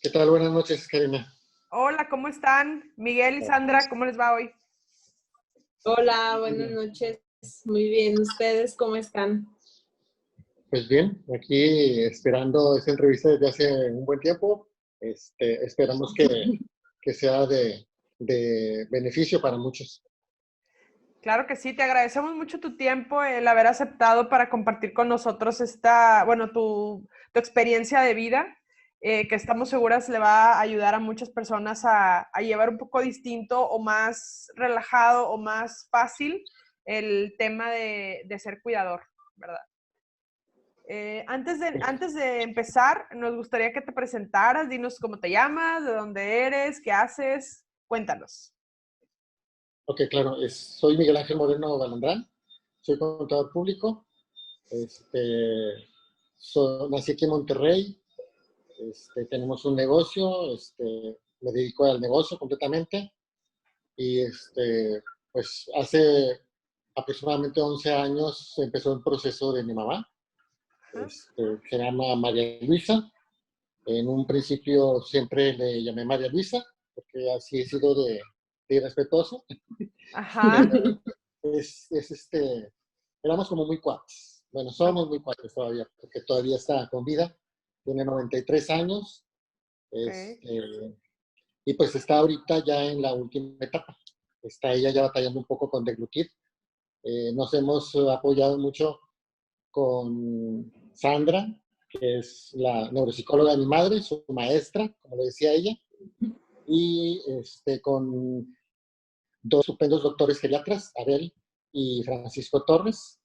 ¿Qué tal? Buenas noches, Karina. Hola, ¿cómo están? Miguel y Sandra, ¿cómo les va hoy? Hola, Muy buenas bien. noches. Muy bien, ¿ustedes cómo están? Pues bien, aquí esperando esta entrevista desde hace un buen tiempo. Esperamos que sea de beneficio para muchos. Claro que sí, te agradecemos mucho tu tiempo, el haber aceptado para compartir con nosotros tu experiencia de vida, que estamos seguras le va a ayudar a muchas personas a llevar un poco distinto o más relajado o más fácil el tema de ser cuidador, ¿verdad? Antes de empezar, nos gustaría que te presentaras, dinos cómo te llamas, de dónde eres, qué haces, cuéntanos. Ok, claro, soy Miguel Ángel Moreno Balandrán, soy contador público, nací aquí en Monterrey, tenemos un negocio, me dedico al negocio completamente y pues hace aproximadamente 11 años empezó el proceso de mi mamá. Ajá. Se llama María Luisa. En un principio siempre le llamé María Luisa, porque así he sido de irrespetuoso, Ajá. pero éramos como muy cuates. Bueno, somos muy cuates todavía, porque todavía está con vida, tiene 93 años, Ok. este, y pues está ahorita ya en la última etapa. Está ella ya batallando un poco con deglutir. Nos hemos apoyado mucho con Sandra, que es la neuropsicóloga de mi madre, su maestra, como le decía ella, y con dos estupendos doctores geriatras, Abel y Francisco Torres,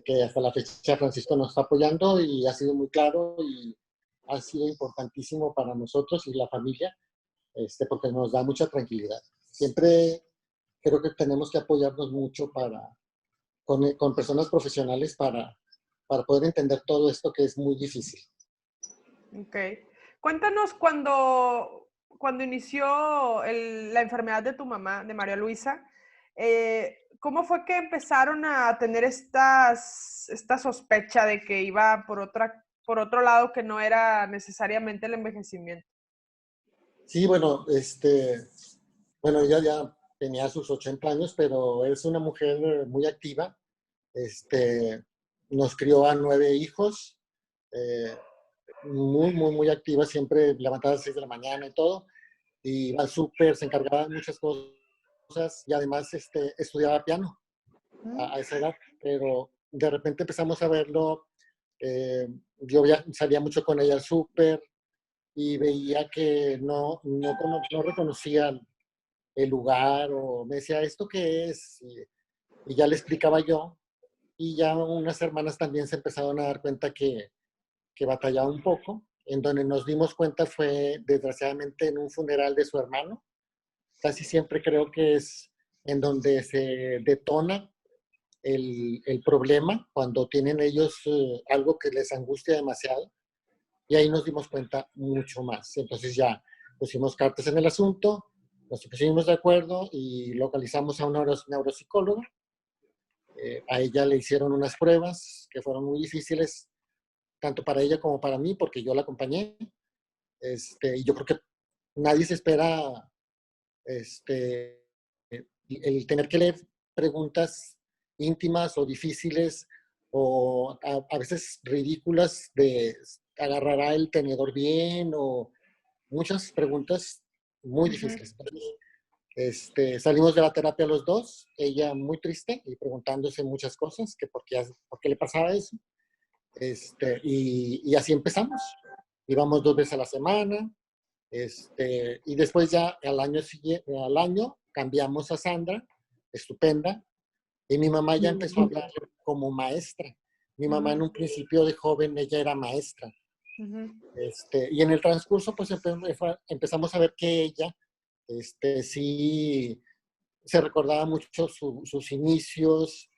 que hasta la fecha Francisco nos está apoyando y ha sido muy claro y ha sido importantísimo para nosotros y la familia, porque nos da mucha tranquilidad. Siempre creo que tenemos que apoyarnos mucho con personas profesionales para poder entender todo esto que es muy difícil. Ok. Cuéntanos cuando inició la enfermedad de tu mamá, de María Luisa, ¿cómo fue que empezaron a tener esta sospecha de que iba por otro lado que no era necesariamente el envejecimiento? Sí, bueno, bueno, ella ya tenía sus 80 años, pero es una mujer muy activa. Nos crió a 9 hijos, eh, muy activa, siempre levantada a las 6 de la mañana y todo. Y iba al súper, se encargaba de muchas cosas y además estudiaba piano a esa edad. Pero de repente empezamos a verlo. eh, yo salía mucho con ella al súper y veía que no reconocía el lugar o me decía, ¿esto qué es? Y ya le explicaba yo y ya unas hermanas también se empezaron a dar cuenta que batallaba un poco. En donde nos dimos cuenta fue desgraciadamente en un funeral de su hermano. Casi siempre creo que es en donde se detona el problema, cuando tienen ellos algo que les angustia demasiado. Y ahí nos dimos cuenta mucho más. Entonces ya pusimos cartas en el asunto, nos pusimos de acuerdo y localizamos a una neuropsicóloga. A ella le hicieron unas pruebas que fueron muy difíciles, tanto para ella como para mí, porque yo la acompañé. Y yo creo que nadie se espera el tener que leer preguntas íntimas o difíciles o a veces ridículas de agarrará el tenedor bien o muchas preguntas muy Ujú. difíciles. Salimos de la terapia los dos, ella muy triste y preguntándose muchas cosas, que por qué le pasaba eso. Y así empezamos. Íbamos 2 veces a la semana, y después ya al año cambiamos a Sandra, estupenda, y mi mamá ya empezó a hablar como maestra. Mi mamá en Ujú. un principio de joven, ella era maestra. Ujú. Y en el transcurso, pues empezamos a ver que ella, sí se recordaba mucho sus inicios,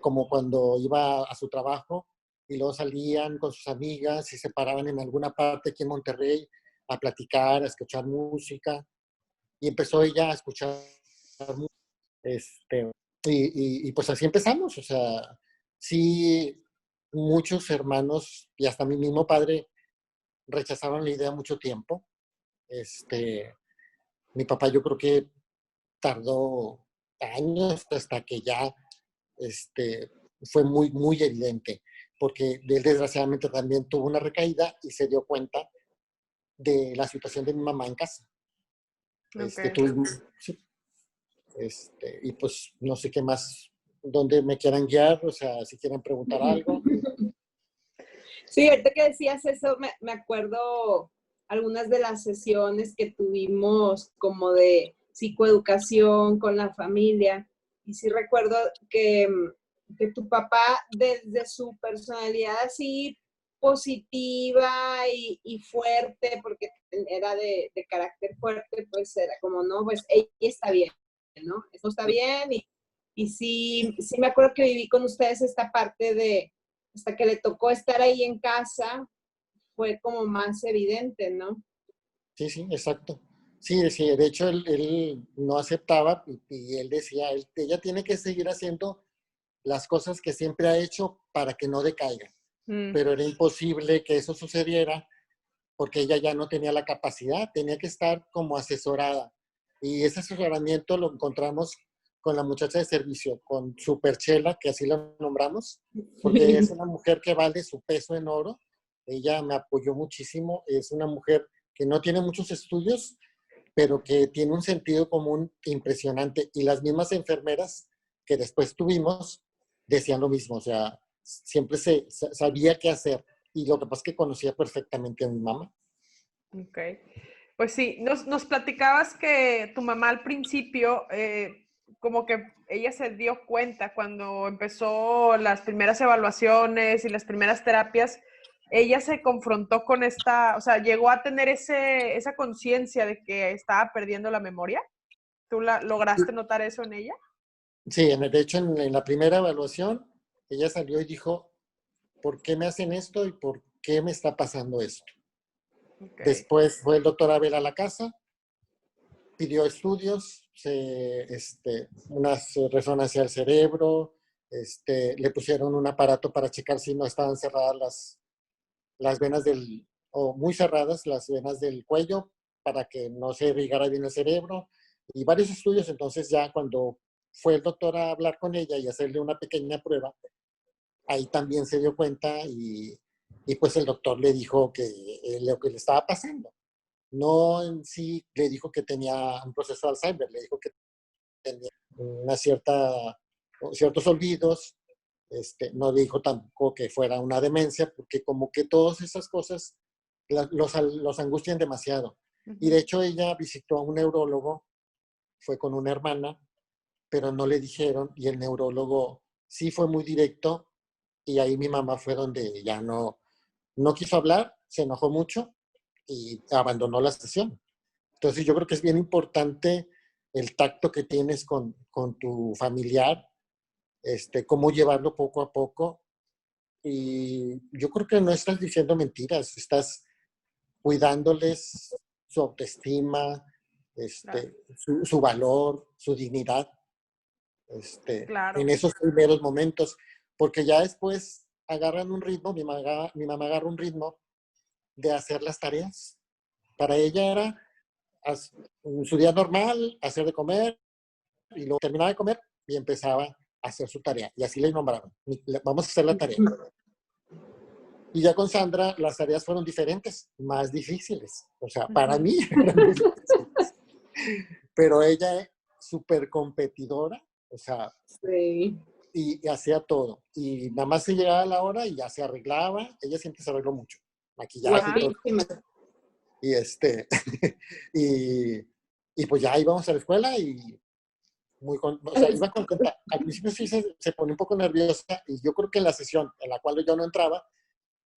como cuando iba a su trabajo y luego salían con sus amigas y se paraban en alguna parte aquí en Monterrey a platicar, a escuchar música. Y empezó ella a escuchar música, este, y pues así empezamos. O sea, sí, muchos hermanos y hasta mi mismo padre rechazaron la idea mucho tiempo. Mi papá yo creo que tardó años hasta que ya fue muy, muy evidente, porque él desgraciadamente también tuvo una recaída y se dio cuenta de la situación de mi mamá en casa. Ok. Sí, y pues no sé qué más, dónde me quieran guiar, o sea, si quieren preguntar algo. Sí, ahorita que decías eso, me acuerdo algunas de las sesiones que tuvimos como de psicoeducación con la familia. Y sí recuerdo que tu papá, desde su personalidad así positiva y fuerte, porque era de carácter fuerte, pues era como, no, pues ella está bien, ¿no? Esto está bien. Y sí me acuerdo que viví con ustedes esta parte de hasta que le tocó estar ahí en casa, fue como más evidente, ¿no? Sí, sí, exacto. Sí, sí, de hecho él no aceptaba y él decía, ella tiene que seguir haciendo las cosas que siempre ha hecho para que no decaiga. Pero era imposible que eso sucediera porque ella ya no tenía la capacidad, tenía que estar como asesorada. Y ese asesoramiento lo encontramos con la muchacha de servicio, con Superchela, que así la nombramos, porque es una mujer que vale su peso en oro. Ella me apoyó muchísimo, es una mujer que no tiene muchos estudios, pero que tiene un sentido común impresionante. Y las mismas enfermeras que después tuvimos decían lo mismo, o sea, siempre sabía qué hacer. Y lo que pasa es que conocía perfectamente a mi mamá. Ok. Pues sí, nos platicabas que tu mamá al principio, como que ella se dio cuenta cuando empezó las primeras evaluaciones y las primeras terapias, ella se confrontó con esta, o sea, llegó a tener esa conciencia de que estaba perdiendo la memoria. ¿Tú lograste notar eso en ella? Sí, de hecho en la primera evaluación ella salió y dijo, ¿por qué me hacen esto y por qué me está pasando esto? Okay. Después fue el doctor a ver a la casa, pidió estudios, unas resonancias al cerebro, le pusieron un aparato para checar si no estaban cerradas las venas o muy cerradas las venas del cuello para que no se irrigara bien el cerebro y varios estudios. Entonces ya cuando fue el doctor a hablar con ella y hacerle una pequeña prueba, ahí también se dio cuenta y pues el doctor le dijo que lo que le estaba pasando. No en sí le dijo que tenía un proceso de Alzheimer, le dijo que tenía ciertos olvidos, no le dijo tampoco que fuera una demencia, porque como que todas esas cosas los angustian demasiado. Y de hecho ella visitó a un neurólogo, fue con una hermana, pero no le dijeron y el neurólogo sí fue muy directo y ahí mi mamá fue donde ya no quiso hablar, se enojó mucho y abandonó la sesión. Entonces yo creo que es bien importante el tacto que tienes con tu familiar, cómo llevarlo poco a poco. Y yo creo que no estás diciendo mentiras, estás cuidándoles su autoestima, Claro. su valor, su dignidad, Claro. en esos primeros momentos, porque ya después agarran un ritmo, mi mamá agarra un ritmo de hacer las tareas. Para ella era su día normal, hacer de comer, y luego terminaba de comer y empezaba a hacer su tarea. Y así le nombraron. Vamos a hacer la tarea. Y ya con Sandra las tareas fueron diferentes, más difíciles. O sea, para mí eran muy difíciles. Pero ella es súper competidora, o sea, Sí. y hacía todo. Y nada más se llegaba a la hora y ya se arreglaba. Ella siempre se arregló mucho. Maquillaje y todo. Guapísima. Y y, y pues ya íbamos a la escuela y o sea, iba contenta. Al principio sí se pone un poco nerviosa y yo creo que en la sesión en la cual yo no entraba,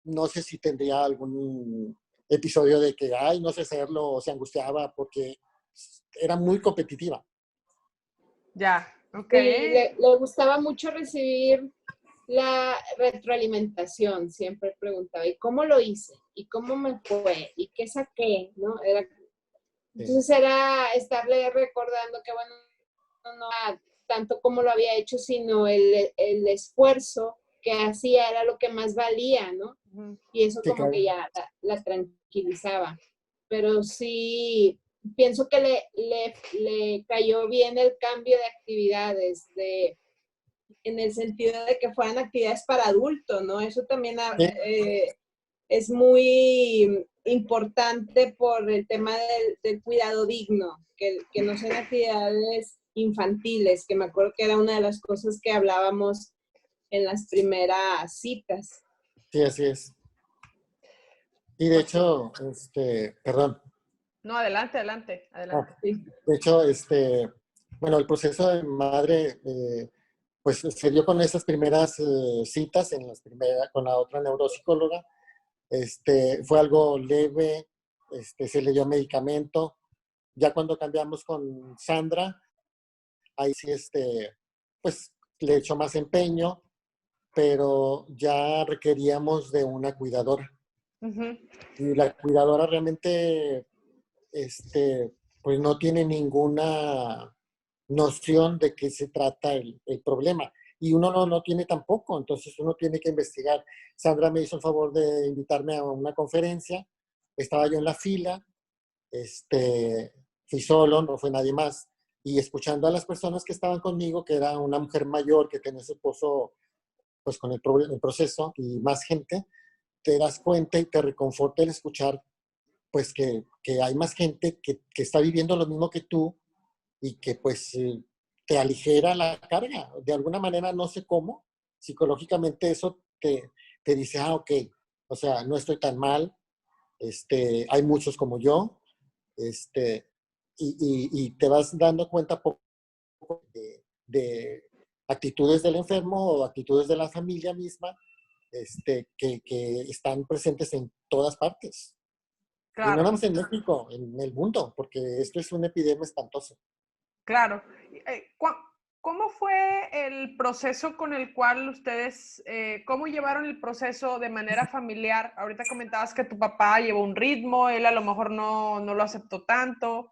no sé si tendría algún episodio de que, ay, no sé hacerlo, o se angustiaba porque era muy competitiva. Ya, ok. Sí, le gustaba mucho recibir la retroalimentación. Siempre preguntaba, ¿y cómo lo hice? ¿Y cómo me fue? ¿Y qué saqué? ¿No? Entonces era estarle recordando que, bueno, no tanto como lo había hecho, sino el esfuerzo que hacía era lo que más valía, ¿no? y eso Sí, como claro. que ya la tranquilizaba. Pero sí, pienso que le cayó bien el cambio de actividades, en el sentido de que fueran actividades para adultos, ¿no? Eso también Sí, es muy importante por el tema del cuidado digno, que no sean actividades infantiles, que me acuerdo que era una de las cosas que hablábamos en las primeras citas. sí, así es. Y de Pues sí. hecho, perdón. No, adelante, adelante, Ah, adelante. Sí. de hecho, bueno, el proceso de madre, pues se dio con esas primeras citas con la otra neuropsicóloga. Fue algo leve, se le dio medicamento. Ya cuando cambiamos con Sandra, ahí sí, pues le echó más empeño, pero ya requeríamos de una cuidadora. Ujú. Y la cuidadora realmente, pues no tiene ninguna noción de qué se trata el problema. Y uno no tiene tampoco, entonces uno tiene que investigar. Sandra me hizo el favor de invitarme a una conferencia, estaba yo en la fila, fui solo, no fue nadie más, y escuchando a las personas que estaban conmigo, que era una mujer mayor que tenía su esposo pues con el proceso y más gente, te das cuenta y te reconforta el escuchar pues que hay más gente que está viviendo lo mismo que tú y que pues te aligera la carga. De alguna manera, no sé cómo, psicológicamente eso te dice, ah, ok, o sea, no estoy tan mal, hay muchos como yo, este, y te vas dando cuenta poco de actitudes del enfermo o actitudes de la familia misma que están presentes en todas partes. Y no Claro, nada más en México, en el mundo, porque esto es una epidemia espantosa. claro. ¿Cómo fue el proceso con el cual ustedes, cómo llevaron el proceso de manera familiar? Ahorita comentabas que tu papá llevó un ritmo, él a lo mejor no lo aceptó tanto.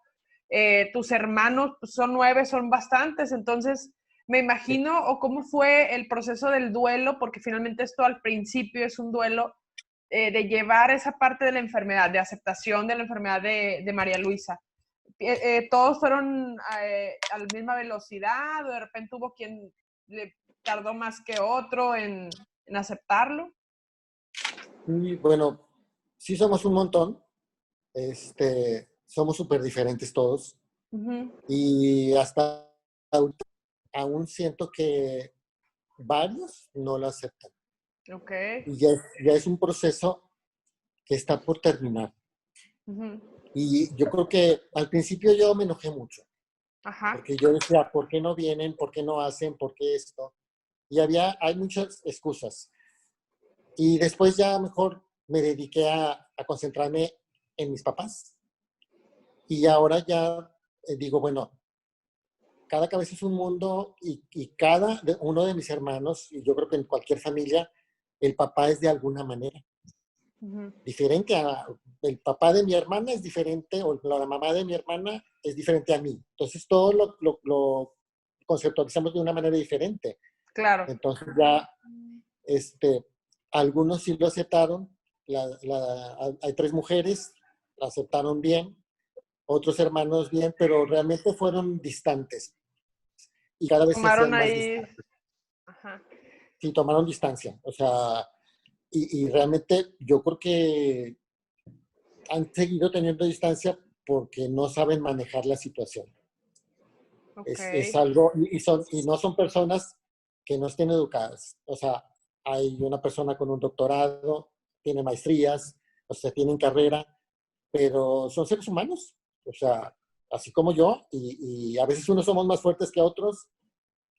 Tus hermanos pues, son 9, son bastantes, entonces me imagino, o cómo fue el proceso del duelo, porque finalmente esto al principio es un duelo, de llevar esa parte de la enfermedad, de aceptación de la enfermedad de María Luisa. ¿Todos fueron a la misma velocidad o de repente hubo quien le tardó más que otro en aceptarlo? Y bueno, sí somos un montón, somos súper diferentes todos Ujú. y hasta ahorita aún siento que varios no lo aceptan. Ok. Y ya es un proceso que está por terminar. Ujú. Y yo creo que al principio yo me enojé mucho, Ajá. porque yo decía, ¿por qué no vienen? ¿Por qué no hacen? ¿Por qué esto? Y hay muchas excusas. Y después ya mejor me dediqué a concentrarme en mis papás. Y ahora ya digo, bueno, cada cabeza es un mundo y cada uno de mis hermanos, y yo creo que en cualquier familia, el papá es de alguna manera Ujú. diferente. El papá de mi hermana es diferente, o la mamá de mi hermana es diferente a mí. Entonces todo lo conceptualizamos de una manera diferente. Claro. Entonces ya, este, algunos sí lo aceptaron. Hay 3 mujeres, la aceptaron bien, otros hermanos bien, pero realmente fueron distantes y cada vez se Tomaron hacían más ahí. distantes. Ajá. Sí, tomaron distancia. O sea, y realmente yo creo que han seguido teniendo distancia porque no saben manejar la situación. Ok. Es algo, y no son personas que no estén educadas. O sea, hay una persona con un doctorado, tiene maestrías, o sea, tienen carrera, pero son seres humanos. O sea, así como yo, y a veces unos somos más fuertes que otros,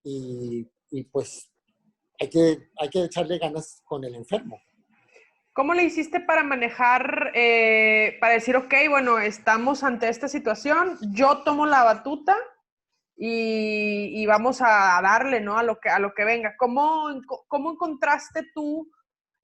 y pues hay que echarle ganas con el enfermo. ¿Cómo le hiciste para manejar, para decir, ok, bueno, estamos ante esta situación, yo tomo la batuta y vamos a darle, ¿no? A lo que venga. ¿Cómo encontraste tú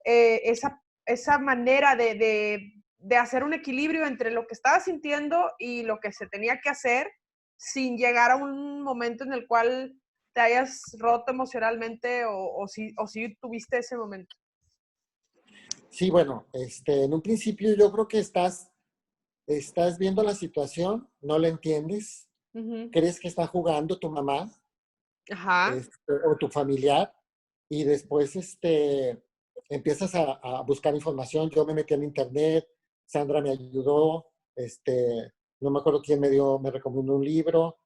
esa manera de hacer un equilibrio entre lo que estabas sintiendo y lo que se tenía que hacer sin llegar a un momento en el cual te hayas roto emocionalmente o si tuviste ese momento? Sí, bueno, en un principio yo creo que estás viendo la situación, no la entiendes, Ujú. crees que está jugando tu mamá Ajá. o tu familiar y después empiezas a buscar información. Yo me metí en internet, Sandra me ayudó, no me acuerdo quién me recomendó un libro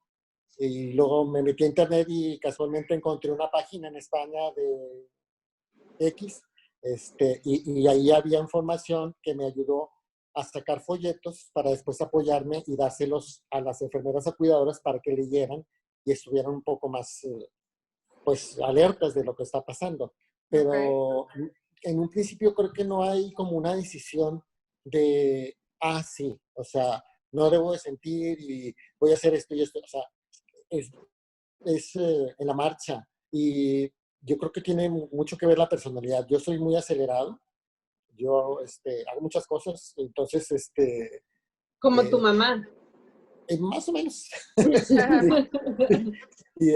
y luego me metí a internet y casualmente encontré una página en España de X, y ahí había información que me ayudó a sacar folletos para después apoyarme y dárselos a las enfermeras o cuidadoras para que leyeran y estuvieran un poco más, pues, alertas de lo que está pasando. Ok. Pero en un principio creo que no hay como una decisión de, sí, o sea, no debo de sentir y voy a hacer esto y esto, o sea, es, es en la marcha. Y yo creo que tiene mucho que ver la personalidad. Yo soy muy acelerado, yo hago muchas cosas, entonces, Como tu eh, mamá. más o menos. y,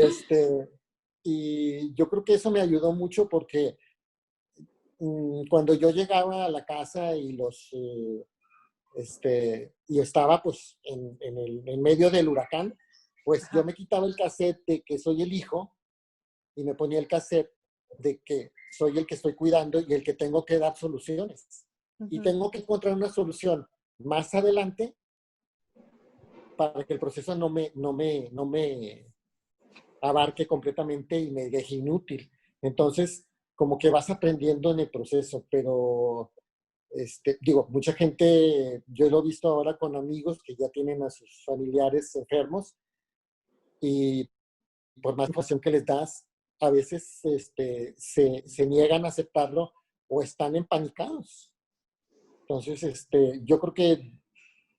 y yo creo que eso me ayudó mucho porque cuando yo llegaba a la casa y estaba pues en medio del huracán, pues yo Ajá. me quitaba el cassette de que soy el hijo y me ponía el cassette de que soy el que estoy cuidando y el que tengo que dar soluciones. Y Ujú. tengo que encontrar una solución más adelante para que el proceso no me abarque completamente y me deje inútil. Entonces, como que vas aprendiendo en el proceso, pero digo, mucha gente, yo lo he visto ahora con amigos que ya tienen a sus familiares enfermos y por más información que les das, a veces se niegan a aceptarlo o están empanicados. Entonces, yo creo que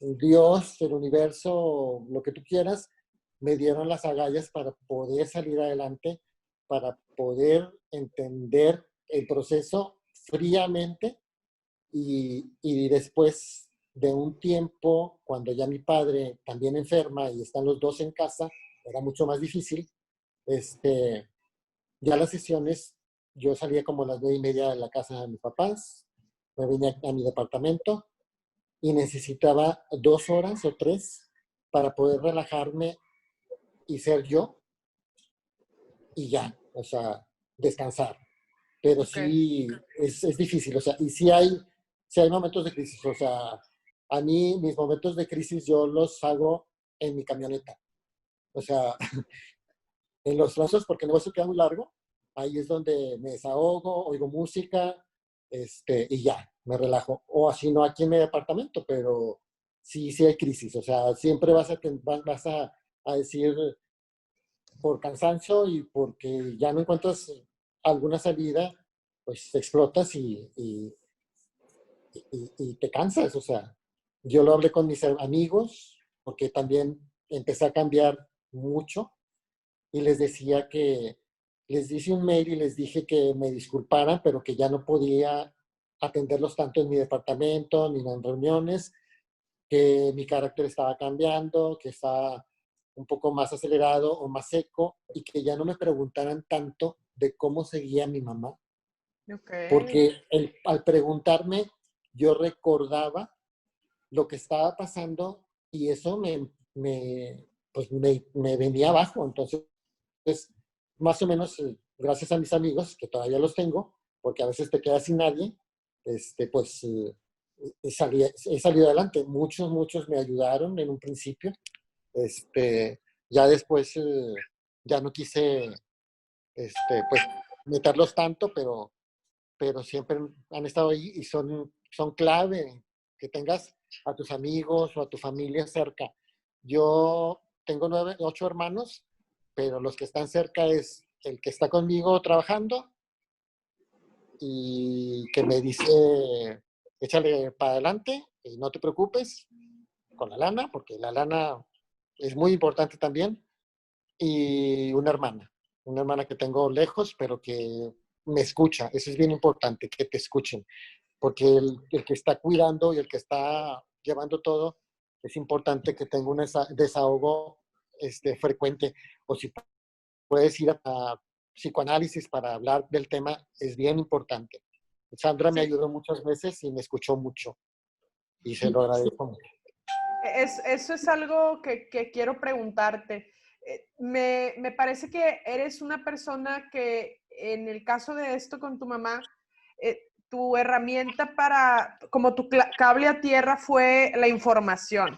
Dios, el universo, lo que tú quieras, me dieron las agallas para poder salir adelante, para poder entender el proceso fríamente y después de un tiempo, cuando ya mi padre también enferma y están los dos en casa, era mucho más difícil. Este, ya las sesiones, yo salía como a las 9:30 de la casa de mis papás, me venía a mi departamento y necesitaba 2 horas o 3 para poder relajarme y ser yo y ya, o sea, descansar. Pero Ok. sí es difícil, o sea, y sí hay momentos de crisis, o sea, a mí mis momentos de crisis yo los hago en mi camioneta, o sea, en los trozos, porque el negocio queda muy largo, ahí es donde me desahogo, oigo música, y ya, me relajo. O así no aquí en mi departamento, pero sí hay crisis, o sea, siempre vas a decir por cansancio y porque ya no encuentras alguna salida, pues explotas y te cansas, o sea, yo lo hablé con mis amigos, porque también empecé a cambiar mucho y les decía que les hice un mail y les dije que me disculparan, pero que ya no podía atenderlos tanto en mi departamento ni en reuniones, que mi carácter estaba cambiando, que estaba un poco más acelerado o más seco y que ya no me preguntaran tanto de cómo seguía mi mamá, Ok. porque al preguntarme yo recordaba lo que estaba pasando y eso pues me venía abajo. Entonces, más o menos, gracias a mis amigos, que todavía los tengo, porque a veces te quedas sin nadie, pues he salido adelante. Muchos me ayudaron en un principio. Ya después ya no quise pues meterlos tanto, pero siempre han estado ahí y son clave que tengas a tus amigos o a tu familia cerca. Yo tengo 8 hermanos, pero los que están cerca es el que está conmigo trabajando y que me dice, échale para adelante y no te preocupes con la lana, porque la lana es muy importante también, y una hermana que tengo lejos, pero que me escucha. Eso es bien importante, que te escuchen, porque el que está cuidando y el que está llevando todo, es importante que tenga un desahogo frecuente, o si puedes ir a psicoanálisis para hablar del tema, es bien importante. Sandra me Sí, ayudó muchas veces y me escuchó mucho y se lo agradezco mucho. eso es algo que quiero preguntarte. Me parece que eres una persona que en el caso de esto con tu mamá, tu herramienta para, como tu cable a tierra fue la información,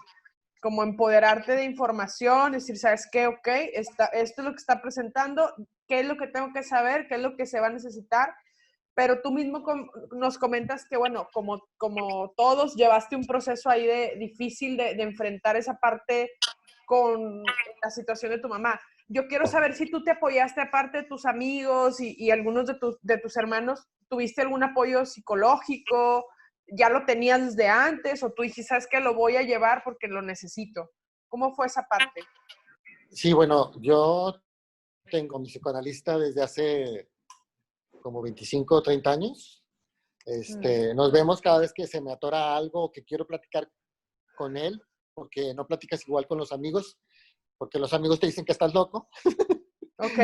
como empoderarte de información, decir, ¿sabes qué? Ok, esto es lo que está presentando, ¿qué es lo que tengo que saber? ¿Qué es lo que se va a necesitar? Pero tú mismo nos comentas que, bueno, como todos, llevaste un proceso ahí difícil de enfrentar esa parte con la situación de tu mamá. Yo quiero saber si tú te apoyaste aparte de tus amigos y algunos de tus hermanos, ¿tuviste algún apoyo psicológico? ¿Ya lo tenías desde antes o tú dijiste, sabes que lo voy a llevar porque lo necesito? ¿Cómo fue esa parte? Sí, bueno, yo tengo mi psicoanalista desde hace como 25 o 30 años. Nos vemos cada vez que se me atora algo o que quiero platicar con él, porque no platicas igual con los amigos, porque los amigos te dicen que estás loco. Ok.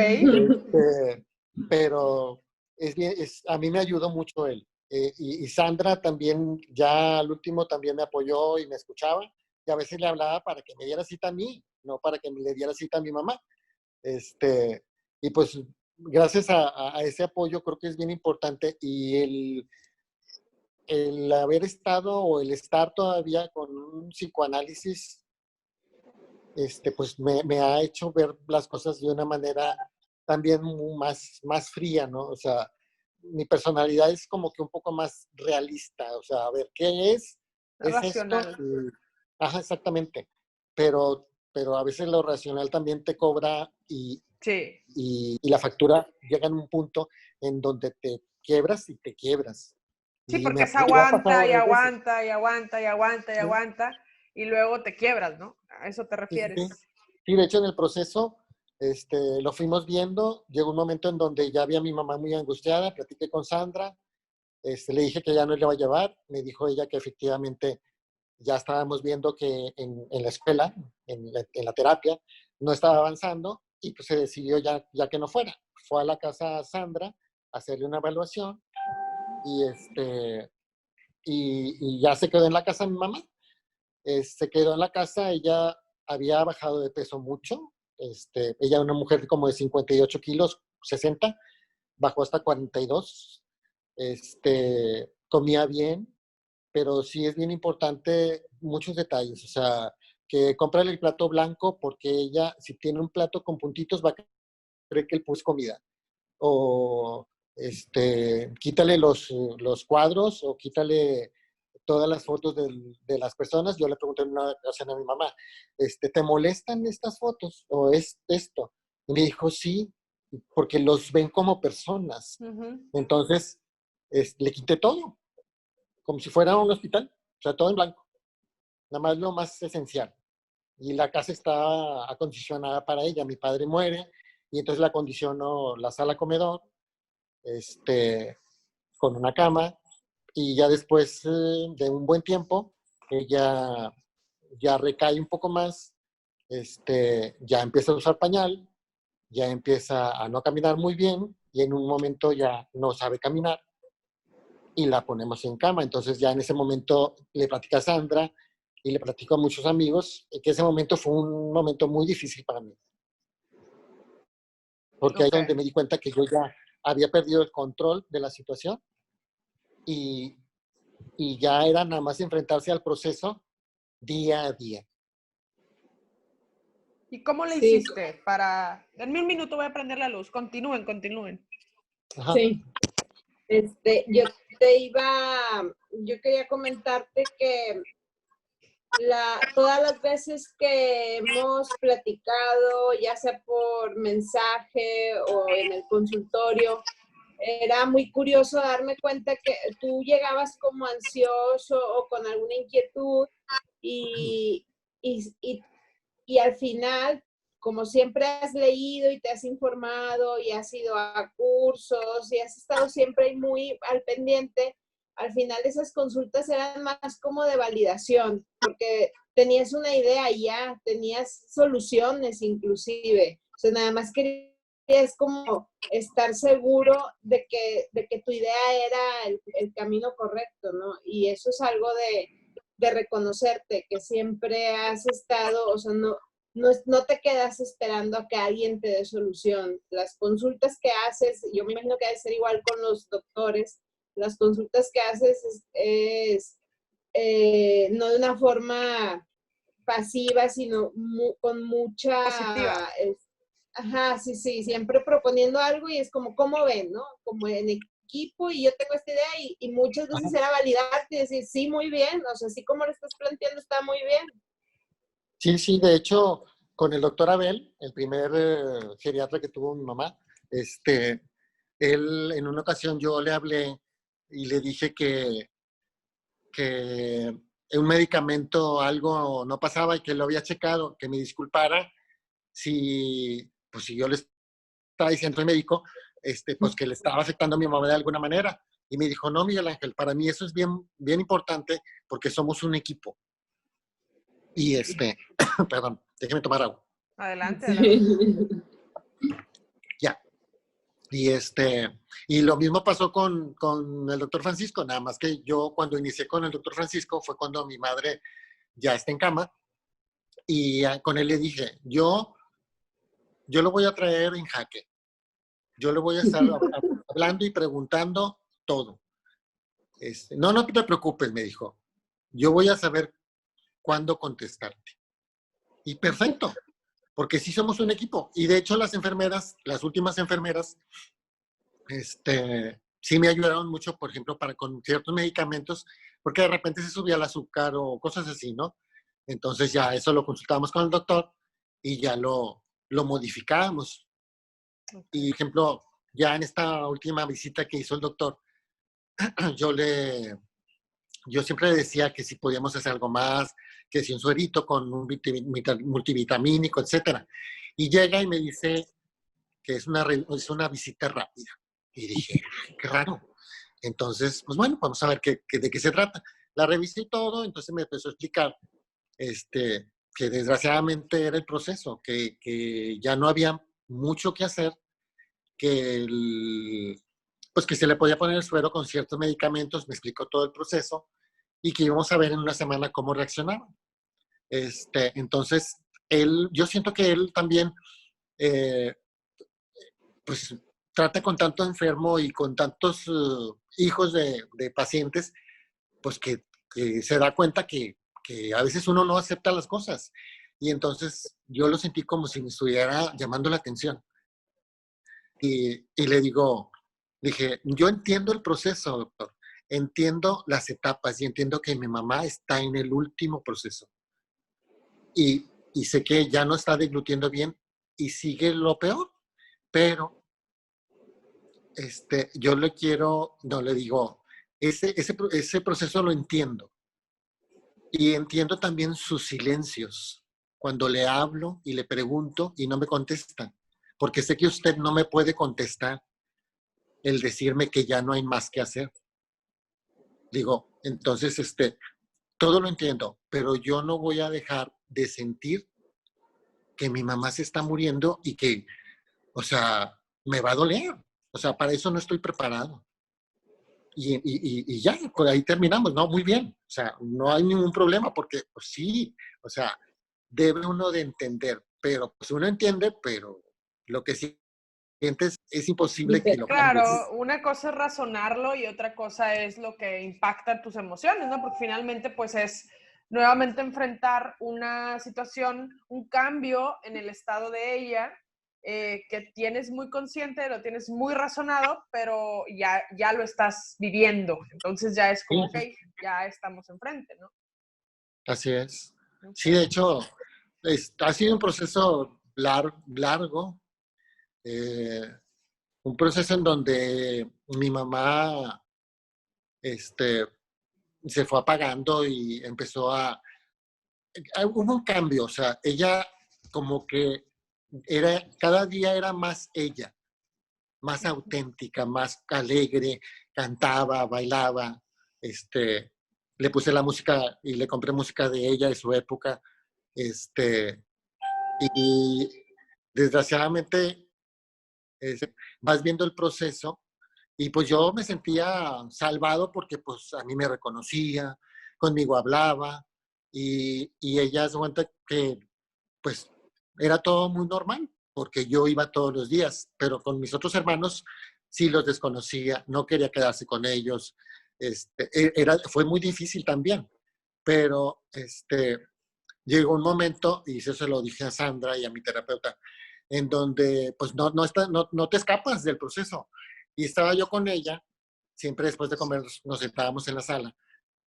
Pero a mí me ayudó mucho él. Y Sandra también, ya al último también me apoyó y me escuchaba. Y a veces le hablaba para que me diera cita a mí, no para que le diera cita a mi mamá. Y pues gracias a ese apoyo creo que es bien importante. Y el haber estado o el estar todavía con un psicoanálisis, pues me ha hecho ver las cosas de una manera también más fría, ¿no? O sea, mi personalidad es como que un poco más realista, o sea, a ver, ¿qué es esto? Racional. Ajá, exactamente. Pero a veces lo racional también te cobra Sí. y la factura llega en un punto en donde te quiebras y te quiebras. Sí, Y porque se me ha pasado aguanta y varias veces. aguanta y aguanta y aguanta y ¿Sí? aguanta y luego te quiebras, ¿no? ¿A eso te Sí, sí, sí. refieres? Sí, de hecho, en el proceso lo fuimos viendo. Llegó un momento en donde ya vi a mi mamá muy angustiada. Platiqué con Sandra. Le dije que ya no le iba a llevar. Me dijo ella que efectivamente ya estábamos viendo que en la escuela, en la terapia, no estaba avanzando y pues se decidió ya que no fuera. Fue a la casa Sandra a hacerle una evaluación y, y ya se quedó en la casa mi mamá. Se quedó en la casa, ella había bajado de peso mucho, ella una mujer como de 58 kilos, 60, bajó hasta 42, comía bien, pero sí es bien importante muchos detalles, o sea, que cómprale el plato blanco porque ella, si tiene un plato con puntitos, va a creer que el es comida, o quítale los cuadros o quítale todas las fotos de las personas. Yo le pregunté en una ocasión a mi mamá, ¿te molestan estas fotos o es esto? Y me dijo, sí, porque los ven como personas. Ujú. Entonces, le quité todo, como si fuera un hospital, o sea, todo en blanco, nada más lo más esencial. Y la casa está acondicionada para ella. Mi padre muere y entonces la acondiciono la sala comedor, este, con una cama, y ya después de un buen tiempo, ella ya recae un poco más, ya empieza a usar pañal, ya empieza a no caminar muy bien y en un momento ya no sabe caminar y la ponemos en cama. Entonces ya en ese momento le platica a Sandra y le platico a muchos amigos que ese momento fue un momento muy difícil para mí, porque ahí es Ok. donde me di cuenta que yo ya había perdido el control de la situación y, y ya era nada más enfrentarse al proceso día a día. ¿Y cómo le Sí, hiciste para... Denme un minuto, voy a prender la luz. Continúen, continúen. Ajá. sí. Yo yo quería comentarte que todas las veces que hemos platicado, ya sea por mensaje o en el consultorio, era muy curioso darme cuenta que tú llegabas como ansioso o con alguna inquietud y, y, y, y al final, como siempre has leído y te has informado y has ido a cursos y has estado siempre muy al pendiente, al final esas consultas eran más como de validación, porque tenías una idea y ya, tenías soluciones inclusive. O sea, nada más querías es como estar seguro de que tu idea era el camino correcto, ¿no? Y eso es algo de reconocerte, que siempre has estado, o sea, no te quedas esperando a que alguien te dé solución. Las consultas que haces, yo me imagino que debe ser igual con los doctores, las consultas que haces no de una forma pasiva, sino con Positiva. mucha, ajá, sí, sí, siempre proponiendo algo y es como, ¿cómo ven, no? Como en equipo y yo tengo esta idea y muchas veces era validarte y decir, sí, muy bien, o sea, así como lo estás planteando está muy bien. Sí, sí, de hecho, con el doctor Abel, el primer geriatra que tuvo mi mamá, él en una ocasión yo le hablé y le dije que un medicamento algo no pasaba y que lo había checado, que me disculpara si, pues si yo le estaba diciendo al médico, pues que le estaba afectando a mi mamá de alguna manera. Y me dijo, no, Miguel Ángel, para mí eso es bien, bien importante porque somos un equipo. Y perdón, déjeme tomar agua. Adelante, adelante. Sí. Ya. Y y lo mismo pasó con el doctor Francisco, nada más que yo cuando inicié con el doctor Francisco fue cuando mi madre ya está en cama y con él le dije, yo lo voy a traer en jaque, yo le voy a estar hablando y preguntando todo. No, no te preocupes, me dijo, yo voy a saber cuándo contestarte. Y perfecto, porque sí somos un equipo. Y de hecho las enfermeras, las últimas enfermeras, sí me ayudaron mucho, por ejemplo, con ciertos medicamentos, porque de repente se subía el azúcar o cosas así, ¿no? Entonces ya eso lo consultábamos con el doctor y ya lo modificábamos. Y, por ejemplo, ya en esta última visita que hizo el doctor, yo yo siempre le decía que si podíamos hacer algo más, que si un suerito con un multivitamínico, etcétera. Y llega y me dice que es una visita rápida. Y dije, qué raro. Entonces, pues bueno, vamos a ver de qué se trata. La revisé y todo, entonces me empezó a explicar que desgraciadamente era el proceso, que ya no había mucho que hacer, que pues que se le podía poner el suero con ciertos medicamentos, me explicó todo el proceso y que íbamos a ver en una semana cómo reaccionaba. Entonces, yo siento que él también eh, pues trata con tanto enfermo y con tantos hijos de pacientes, pues que se da cuenta que a veces uno no acepta las cosas. Y entonces yo lo sentí como si me estuviera llamando la atención. Y le dije, yo entiendo el proceso, doctor, entiendo las etapas y entiendo que mi mamá está en el último proceso. Y sé que ya no está deglutiendo bien y sigue lo peor, pero yo le digo, ese proceso lo entiendo. Y entiendo también sus silencios. Cuando le hablo y le pregunto y no me contesta. Porque sé que usted no me puede contestar el decirme que ya no hay más que hacer. Digo, entonces, todo lo entiendo, pero yo no voy a dejar de sentir que mi mamá se está muriendo y que, o sea, me va a doler. O sea, para eso no estoy preparado. Y ya, por ahí terminamos, ¿no? Muy bien. O sea, no hay ningún problema porque, pues sí, o sea, debe uno de entender, pero pues uno entiende, pero lo que sientes es imposible que lo cambies. Claro, una cosa es razonarlo y otra cosa es lo que impacta tus emociones, ¿no? Porque finalmente, pues es nuevamente enfrentar una situación, un cambio en el estado de ella, que tienes muy consciente, lo tienes muy razonado, pero ya lo estás viviendo. Entonces ya es como, ok, ya estamos enfrente, ¿no? Así es. Sí, Okay. de hecho, ha sido un proceso largo, eh, un proceso en donde mi mamá se fue apagando y empezó hubo un cambio, o sea, ella como que cada día era más ella, más auténtica, más alegre, cantaba, bailaba, le puse la música y le compré música de ella de su época, y desgraciadamente Es- Vas viendo el proceso y pues yo me sentía salvado porque pues a mí me reconocía, conmigo hablaba y ella se cuenta que pues era todo muy normal porque yo iba todos los días, pero con mis otros hermanos sí los desconocía, no quería quedarse con ellos. Fue muy difícil también, pero llegó un momento, y eso se lo dije a Sandra y a mi terapeuta, en donde pues no te escapas del proceso. Y estaba yo con ella, siempre después de comer nos sentábamos en la sala,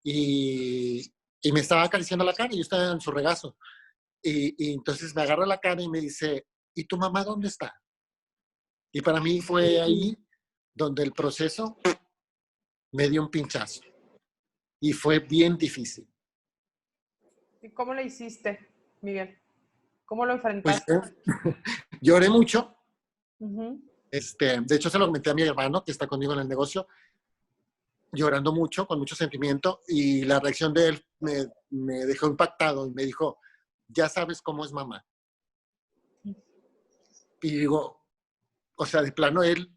y, y me estaba acariciando la cara, y yo estaba en su regazo. Y entonces me agarra la cara y me dice, ¿y tu mamá dónde está? Y para mí fue ahí donde el proceso me dio un pinchazo. Y fue bien difícil. ¿Y cómo lo hiciste, Miguel? ¿Cómo lo Pues enfrentaste? lloré mucho. Ujú. De hecho, se lo comenté a mi hermano, que está conmigo en el negocio, llorando mucho, con mucho sentimiento, y la reacción de él me dejó impactado y me dijo, ya sabes cómo es mamá. Y digo, o sea, de plano él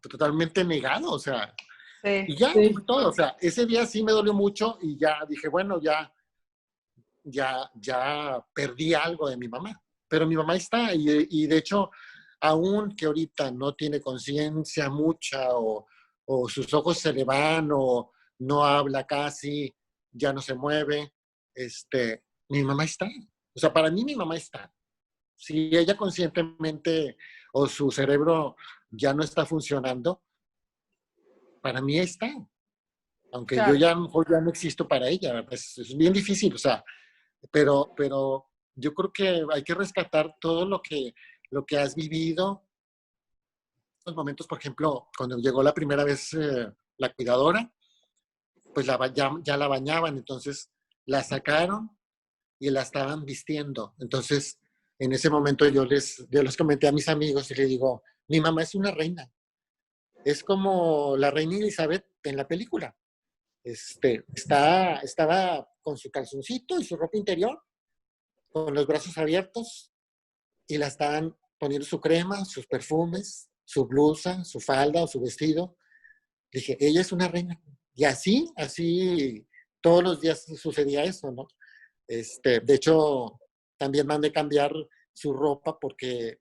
totalmente negado, o sea, y Sí. ya, fue todo, o sea, ese día sí me dolió mucho y ya dije, bueno, ya perdí algo de mi mamá, pero mi mamá está y de hecho, aún que ahorita no tiene conciencia mucha o sus ojos se le van o no habla casi, ya no se mueve, mi mamá está. O sea, para mí mi mamá está. Si ella conscientemente o su cerebro ya no está funcionando, para mí está. Aunque yo Claro. ya a lo mejor ya no existo para ella, es bien difícil, o sea, pero yo creo que hay que rescatar todo lo que has vivido. Los momentos, por ejemplo, cuando llegó la primera vez la cuidadora, pues ya la bañaban, entonces la sacaron y la estaban vistiendo. Entonces, en ese momento yo les comenté a mis amigos y les digo, mi mamá es una reina. Es como la reina Elizabeth en la película. Estaba con su calzoncito y su ropa interior, con los brazos abiertos, y la estaban poniendo su crema, sus perfumes, su blusa, su falda o su vestido. Dije, ella es una reina. Y así, todos los días sucedía eso, ¿no? De hecho, también mandé cambiar su ropa porque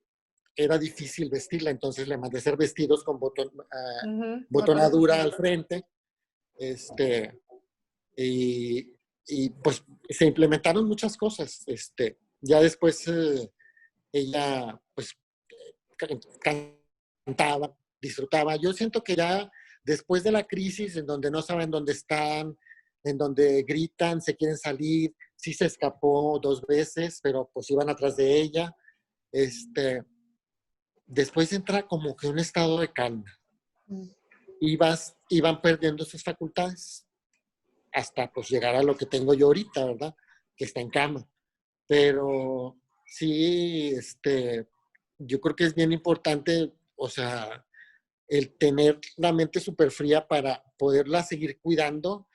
era difícil vestirla, entonces le mandé hacer vestidos con Ujú. Botones botonadura al azules. frente, este, y, y, pues se implementaron muchas cosas. Ya después ella pues cantaba, disfrutaba. Yo siento que ya después de la crisis en donde no saben dónde están, en donde gritan, se quieren salir, sí se escapó 2 veces, pero pues iban atrás de ella. Después entra como que un estado de calma Mm. y van perdiendo sus facultades hasta pues llegar a lo que tengo yo ahorita, ¿verdad? Que está en cama. Pero sí, yo creo que es bien importante, o sea, el tener la mente súper fría para poderla seguir cuidando,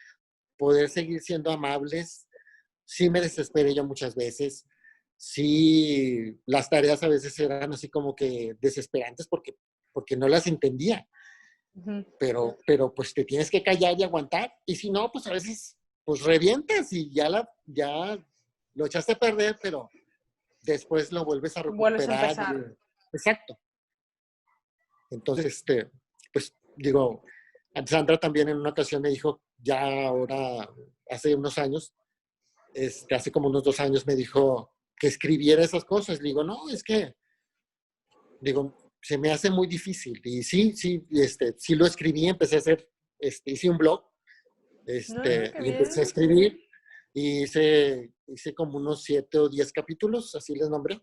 poder seguir siendo amables. Sí me desesperé yo muchas veces. Sí, las tareas a veces eran así como que desesperantes porque no las entendía. Ujú. Pero pues te tienes que callar y aguantar. Y si no, pues a veces pues revientas y ya lo echaste a perder, pero después lo vuelves a Vuelves a recuperar. empezar. Exacto. Entonces, pues digo, Sandra también en una ocasión me dijo, ya ahora, hace unos años, hace como unos 2 años me dijo que escribiera esas cosas. Le digo, no, es que, digo, se me hace muy difícil. Y sí lo escribí, empecé a hacer, hice un blog, No, qué y empecé a bien. escribir y hice como unos 7 o 10 capítulos, así les nombré.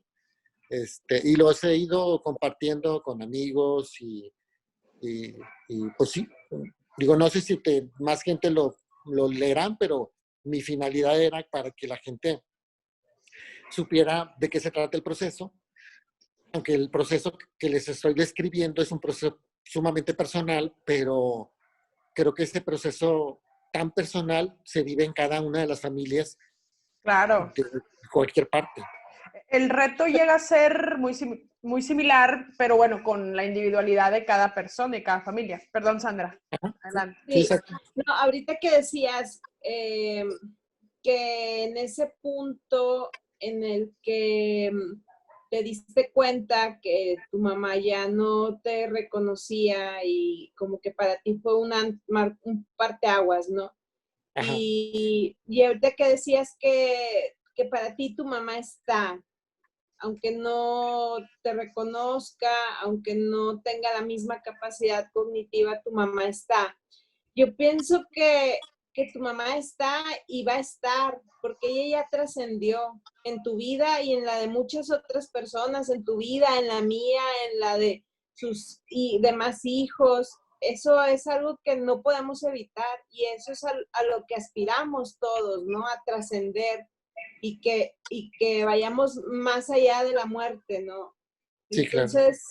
Y los he ido compartiendo con amigos y, pues sí, digo, no sé si más gente lo leerán, pero mi finalidad era para que la gente supiera de qué se trata el proceso, aunque el proceso que les estoy describiendo es un proceso sumamente personal, pero creo que este proceso tan personal se vive en cada una de las familias Claro. de cualquier parte. El reto llega a ser muy similar, pero bueno, con la individualidad de cada persona y cada familia. Perdón, Sandra. Ajá. Adelante. Sí, Sí, exacto. no, ahorita que decías que en ese punto en el que te diste cuenta que tu mamá ya no te reconocía y como que para ti fue un parteaguas, ¿no? Ajá. Y ahorita que decías que para ti tu mamá está, aunque no te reconozca, aunque no tenga la misma capacidad cognitiva, tu mamá está. Yo pienso que tu mamá está y va a estar, porque ella ya trascendió en tu vida y en la de muchas otras personas, en tu vida, en la mía, en la de sus demás hijos. Eso es algo que no podemos evitar y eso es a lo que aspiramos todos, ¿no? A trascender y que vayamos más allá de la muerte, ¿no? Sí, claro. Entonces,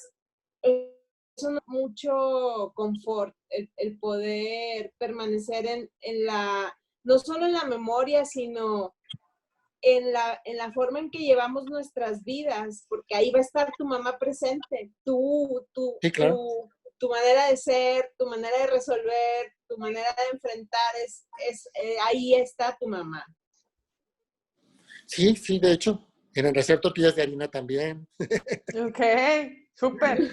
eso nos da mucho confort, el poder permanecer en la, no solo en la memoria, sino en la forma en que llevamos nuestras vidas, porque ahí va a estar tu mamá presente, Sí, claro. tu manera de ser, tu manera de resolver, tu manera de enfrentar, ahí está tu mamá. Sí, sí, de hecho, en el hacer tortillas de harina también. Ok, súper.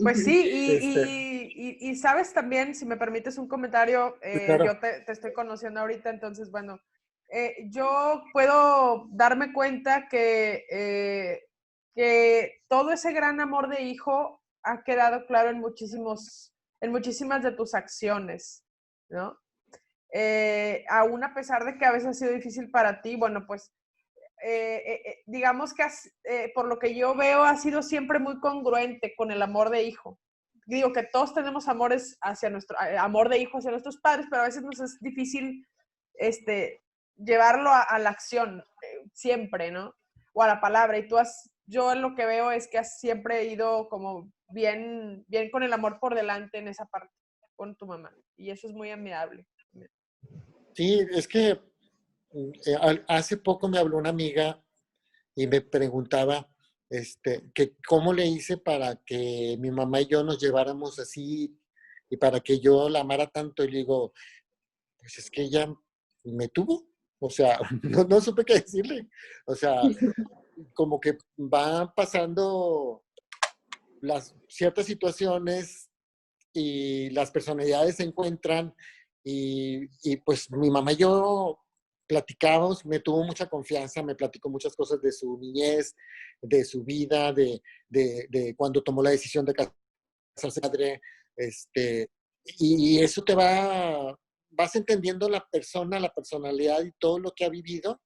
Pues sí, Este, y sabes también, si me permites un comentario, sí, claro. yo te estoy conociendo ahorita, entonces, bueno, yo puedo darme cuenta que todo ese gran amor de hijo ha quedado claro en muchísimas de tus acciones, ¿no? Aún a pesar de que a veces ha sido difícil para ti, bueno, pues digamos que por lo que yo veo ha sido siempre muy congruente con el amor de hijo. Digo que todos tenemos amores hacia amor de hijo hacia nuestros padres, pero a veces nos es difícil llevarlo a la acción siempre, ¿no? O a la palabra. Y yo lo que veo es que has siempre ido como bien, bien con el amor por delante en esa parte, con tu mamá. Y eso es muy admirable. Sí, es que hace poco me habló una amiga y me preguntaba que cómo le hice para que mi mamá y yo nos lleváramos así y para que yo la amara tanto. Y le digo, pues es que ella me tuvo. O sea, no supe qué decirle. O sea, como que van pasando las ciertas situaciones y las personalidades se encuentran y pues mi mamá y yo platicamos, me tuvo mucha confianza, me platicó muchas cosas de su niñez, de su vida, de cuando tomó la decisión de casarse madre, y eso vas entendiendo la persona, la personalidad y todo lo que ha vivido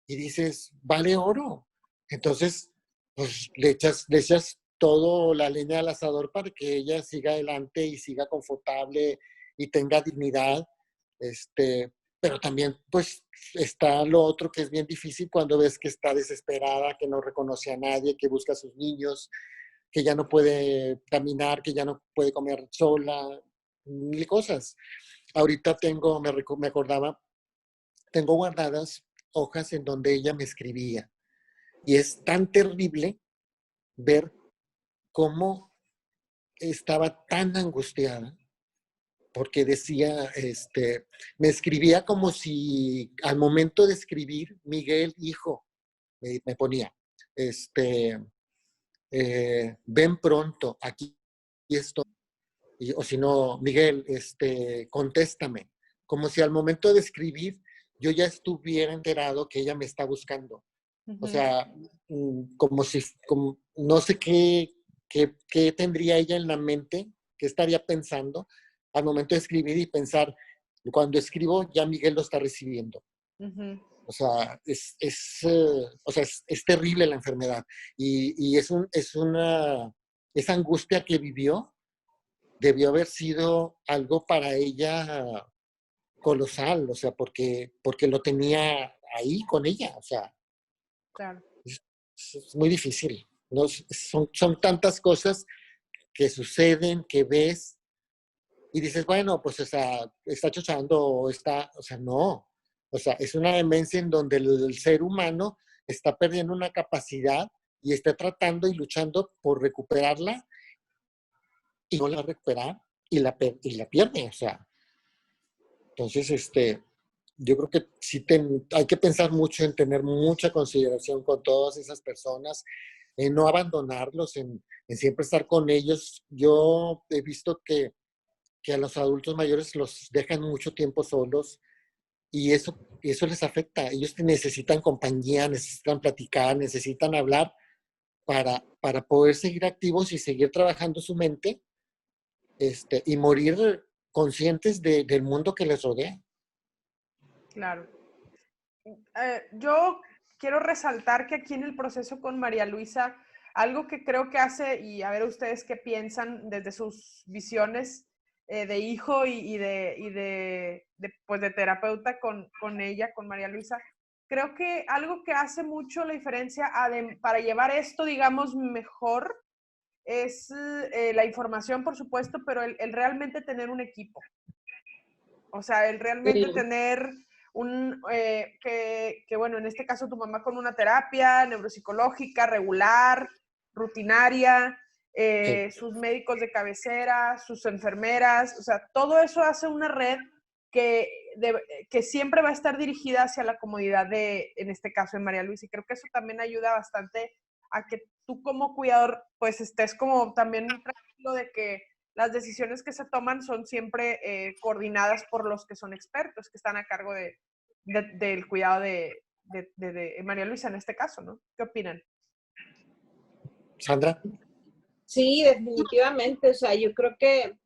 y dices, vale oro. Entonces, pues le echas todo la leña al asador para que ella siga adelante y siga confortable y tenga dignidad. Pero también, pues, está lo otro que es bien difícil cuando ves que está desesperada, que no reconoce a nadie, que busca a sus niños, que ya no puede caminar, que ya no puede comer sola, mil cosas. Ahorita me acordaba, tengo guardadas hojas en donde ella me escribía. Y es tan terrible ver cómo estaba tan angustiada, porque decía, me escribía como si al momento de escribir, Miguel, hijo, me ponía, este, ven pronto, aquí estoy. O si no, Miguel, contéstame. Como si al momento de escribir yo ya estuviera enterado que ella me está buscando. O Ujú. sea, como si, no sé qué tendría ella en la mente, qué estaría pensando al momento de escribir y pensar, cuando escribo ya Miguel lo está recibiendo. Ujú. O sea, es terrible la enfermedad y esa angustia que vivió debió haber sido algo para ella colosal, o sea, porque lo tenía ahí con ella, o sea, Claro. es, es muy difícil. ¿No? Son tantas cosas que suceden, que ves y dices, bueno, pues, o sea, está chochando o sea, no. O sea, es una demencia en donde el ser humano está perdiendo una capacidad y está tratando y luchando por recuperarla y no la va a recuperar y la pierde, o sea. Entonces, yo creo que sí hay que pensar mucho en tener mucha consideración con todas esas personas, en no abandonarlos, en siempre estar con ellos. Yo he visto que a los adultos mayores los dejan mucho tiempo solos y eso les afecta. Ellos necesitan compañía, necesitan platicar, necesitan hablar para poder seguir activos y seguir trabajando su mente, y morir conscientes del mundo que les rodea. Claro. Yo quiero resaltar que aquí en el proceso con María Luisa, algo que creo que hace, y a ver ustedes qué piensan desde sus visiones de hijo pues de terapeuta con ella, con María Luisa, creo que algo que hace mucho la diferencia para llevar esto, digamos, mejor es la información, por supuesto, pero el realmente tener un equipo. O sea, el realmente tener bueno, en este caso tu mamá con una terapia neuropsicológica, regular, rutinaria, Sí. sus médicos de cabecera, sus enfermeras, o sea, todo eso hace una red que, que siempre va a estar dirigida hacia la comodidad en este caso, de María Luisa. Y creo que eso también ayuda bastante a que tú como cuidador, pues estés como también tranquilo de que las decisiones que se toman son siempre coordinadas por los que son expertos, que están a cargo del cuidado de María Luisa en este caso, ¿no? ¿Qué opinan? Sandra. Sí, definitivamente. O sea, yo creo que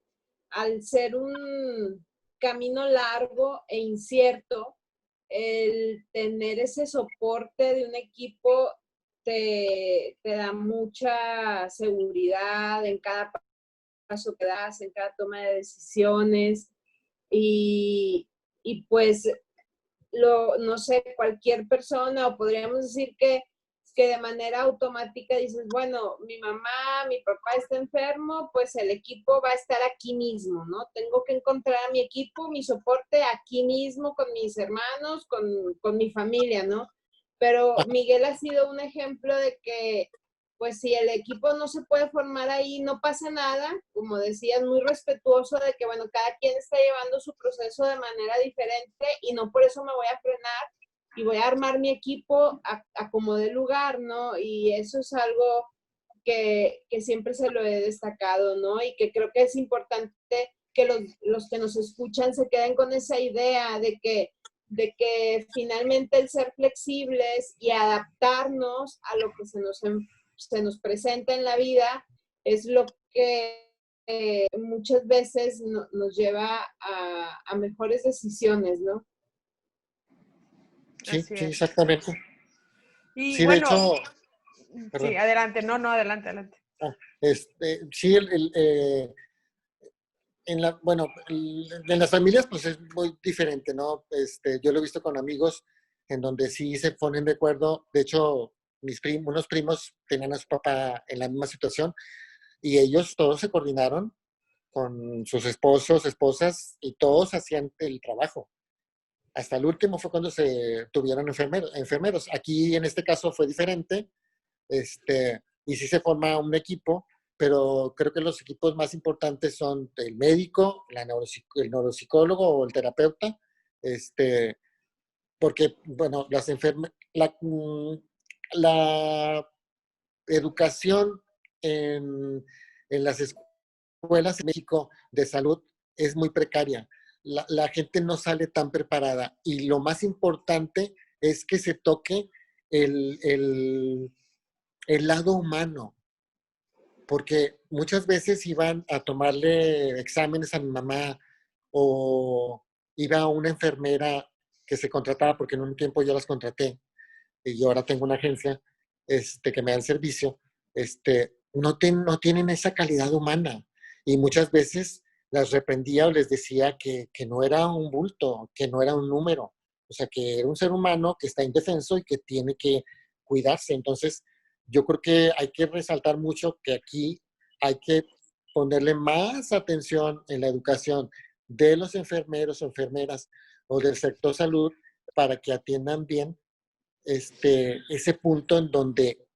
al ser un camino largo e incierto, el tener ese soporte de un equipo te da mucha seguridad en cada paso que das, en cada toma de decisiones y pues no sé, cualquier persona o podríamos decir que de manera automática dices, bueno, mi mamá, mi papá está enfermo, pues el equipo va a estar aquí mismo, ¿no? Tengo que encontrar a mi equipo, mi soporte aquí mismo, con mis hermanos, con mi familia, ¿no? Pero Miguel ha sido un ejemplo de que, pues si el equipo no se puede formar ahí, no pasa nada, como decías, muy respetuoso de que, bueno, cada quien está llevando su proceso de manera diferente y no por eso me voy a frenar y voy a armar mi equipo a como de lugar, ¿no? Y eso es algo que siempre se lo he destacado, ¿no? Y que creo que es importante que los que nos escuchan se queden con esa idea de que finalmente el ser flexibles y adaptarnos a lo que se nos presenta en la vida es lo que muchas veces nos lleva a mejores decisiones, ¿no? Sí, Así sí, es. exactamente. Y Sí, de bueno, hecho, sí, perdón. adelante, no, adelante, adelante. Sí, bueno, en las familias pues es muy diferente, ¿no? Yo lo he visto con amigos en donde sí se ponen de acuerdo. De hecho, unos primos tenían a su papá en la misma situación y ellos todos se coordinaron con sus esposos, esposas y todos hacían el trabajo. Hasta el último fue cuando se tuvieron enfermeros. Aquí en este caso fue diferente, y sí se forma un equipo, pero creo que los equipos más importantes son el médico, el neuropsicólogo o el terapeuta, porque, bueno, la educación en las escuelas en México de salud es muy precaria. La gente no sale tan preparada y lo más importante es que se toque el, el, el lado humano, porque muchas veces iban a tomarle exámenes a mi mamá o iba una enfermera que se contrataba, porque en un tiempo yo las contraté y yo ahora tengo una agencia que me da el servicio, no tienen esa calidad humana y muchas veces las reprendía o les decía que no era un bulto, que no era un número, o sea, que era un ser humano que está indefenso y que tiene que cuidarse. Entonces, yo creo que hay que resaltar mucho que aquí hay que ponerle más atención en la educación de los enfermeros o enfermeras o del sector salud para que atiendan bien ese punto en donde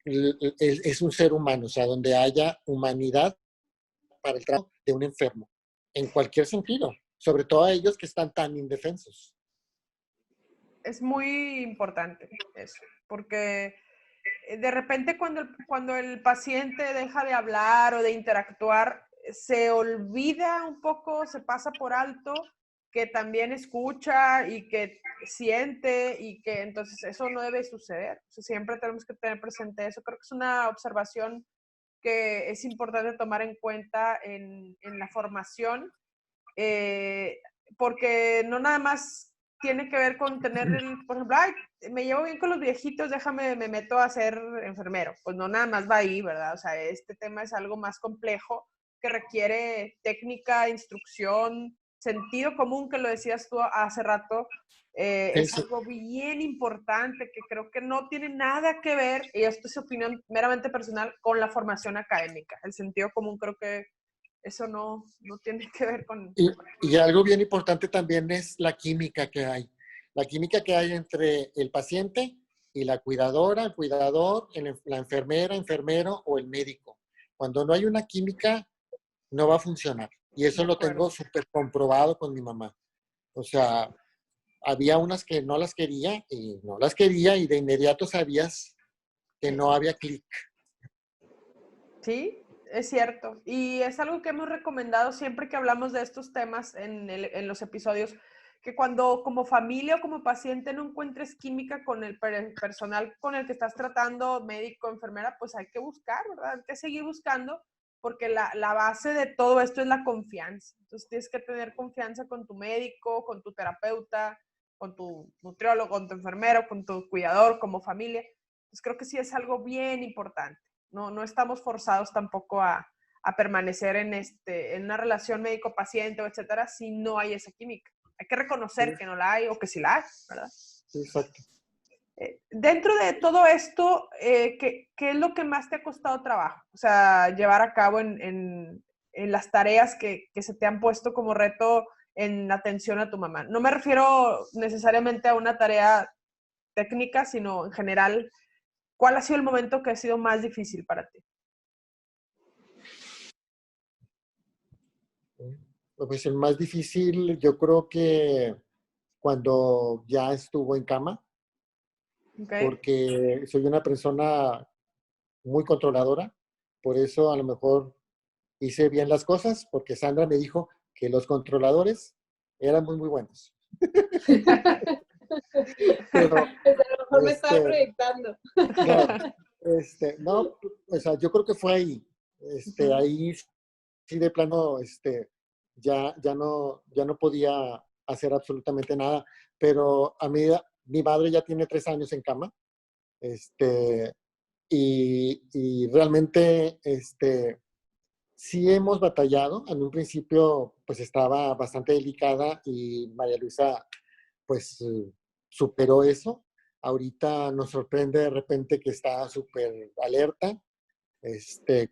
es un ser humano, o sea, donde haya humanidad para el trato de un enfermo, en cualquier sentido, sobre todo a ellos que están tan indefensos. Es muy importante eso, porque de repente cuando el paciente deja de hablar o de interactuar, se olvida un poco, se pasa por alto que también escucha y que siente y que entonces eso no debe suceder. O sea, siempre tenemos que tener presente eso. Creo que es una observación que es importante tomar en cuenta en la formación, eh, porque no nada más tiene que ver con tener, por ejemplo, ay, me llevo bien con los viejitos, déjame, me meto a ser enfermero. Pues no nada más va ahí, ¿verdad? O sea, este tema es algo más complejo que requiere técnica, instrucción, sentido común, que lo decías tú hace rato. Es algo bien importante que creo que no tiene nada que ver, y esto es opinión meramente personal, con la formación académica. El sentido común creo que eso no tiene que ver con... Y algo bien importante también es la química que hay. La química que hay entre el paciente y la cuidadora, el cuidador, la enfermera, enfermero o el médico. Cuando no hay una química, no va a funcionar. Y eso lo tengo súper comprobado con mi mamá. O sea, había unas que no las quería y no las quería y de inmediato sabías que no había clic. Sí, es cierto. Y es algo que hemos recomendado siempre que hablamos de estos temas en los episodios, que cuando como familia o como paciente no encuentres química con el personal con el que estás tratando, médico, enfermera, pues hay que buscar, ¿verdad? Hay que seguir buscando, porque la base de todo esto es la confianza. Entonces tienes que tener confianza con tu médico, con tu terapeuta, con tu nutriólogo, con tu enfermero, con tu cuidador, como familia. Pues creo que sí es algo bien importante. No estamos forzados tampoco a permanecer en una relación médico-paciente, etcétera, si no hay esa química. Hay que reconocer que no la hay o que sí la hay, ¿verdad? Exacto. Dentro de todo esto, ¿qué es lo que más te ha costado trabajo? O sea, llevar a cabo en las tareas que se te han puesto como reto en atención a tu mamá. No me refiero necesariamente a una tarea técnica, sino en general, ¿cuál ha sido el momento que ha sido más difícil para ti? Pues el más difícil, yo creo que cuando ya estuvo en cama, Okay. porque soy una persona muy controladora, por eso a lo mejor hice bien las cosas, porque Sandra me dijo que los controladores eran muy, muy buenos. Pero, Pues a lo mejor me estaba proyectando. no, o sea, yo creo que fue ahí. Ahí sí de plano, ya no podía hacer absolutamente nada. Pero a mí, mi madre ya tiene 3 años en cama. Y realmente, sí hemos batallado. En un principio, pues estaba bastante delicada y María Luisa, pues, superó eso. Ahorita nos sorprende de repente que está súper alerta,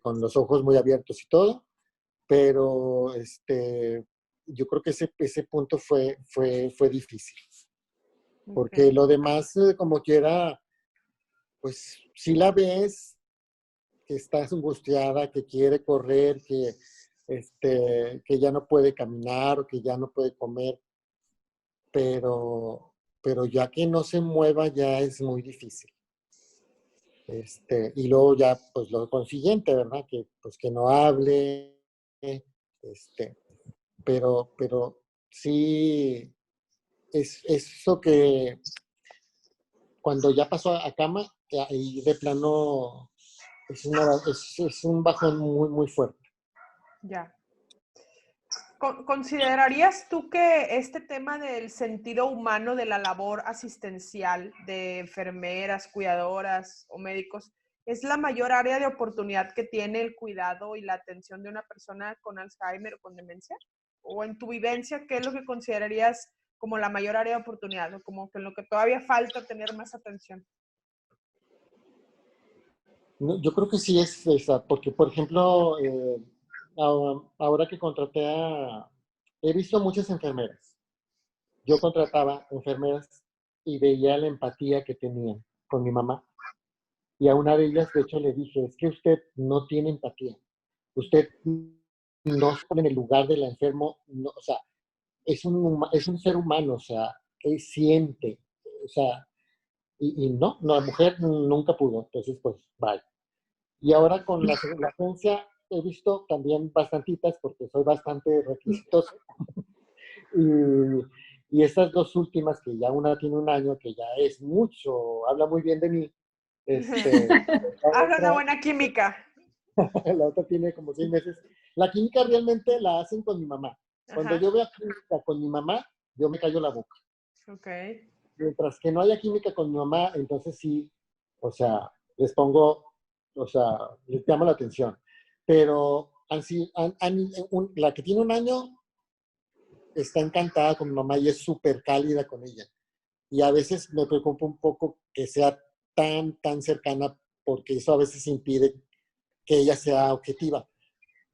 con los ojos muy abiertos y todo, pero yo creo que ese punto fue difícil, porque Okay. lo demás, como quiera, pues si la ves, que está angustiada, que quiere correr, que ya no puede caminar o que ya no puede comer, pero ya que no se mueva ya es muy difícil. Y luego ya, pues lo consiguiente, ¿verdad? Que, pues, que no hable, pero sí, es eso que cuando ya pasó a cama, ahí de plano es un bajón muy, muy fuerte. Ya. ¿Considerarías tú que este tema del sentido humano de la labor asistencial de enfermeras, cuidadoras o médicos es la mayor área de oportunidad que tiene el cuidado y la atención de una persona con Alzheimer o con demencia? ¿O en tu vivencia, qué es lo que considerarías como la mayor área de oportunidad o como que en lo que todavía falta tener más atención? No, yo creo que sí es esa, porque por ejemplo, ahora que he visto muchas enfermeras. Yo contrataba enfermeras y veía la empatía que tenían con mi mamá. Y a una de ellas, de hecho, le dije, es que usted no tiene empatía. Usted no se pone en el lugar del enfermo, no, o sea, es un ser humano, o sea, él siente, o sea, y no, no, la mujer nunca pudo, entonces pues, bye. Y ahora con la agencia he visto también bastantitas, porque soy bastante requisitoso, y estas dos últimas, que ya una tiene un año, que ya es mucho, habla muy bien de mí, la Habla una otra, buena química. la otra tiene como 6 meses. La química realmente la hacen con mi mamá. Cuando Ajá. yo veo química con mi mamá, yo me callo la boca. Ok. Mientras que no haya química con mi mamá, entonces sí, o sea, les pongo, o sea, les llamo la atención. Pero la que tiene un año está encantada con mi mamá y es súper cálida con ella. Y a veces me preocupa un poco que sea tan cercana, porque eso a veces impide que ella sea objetiva.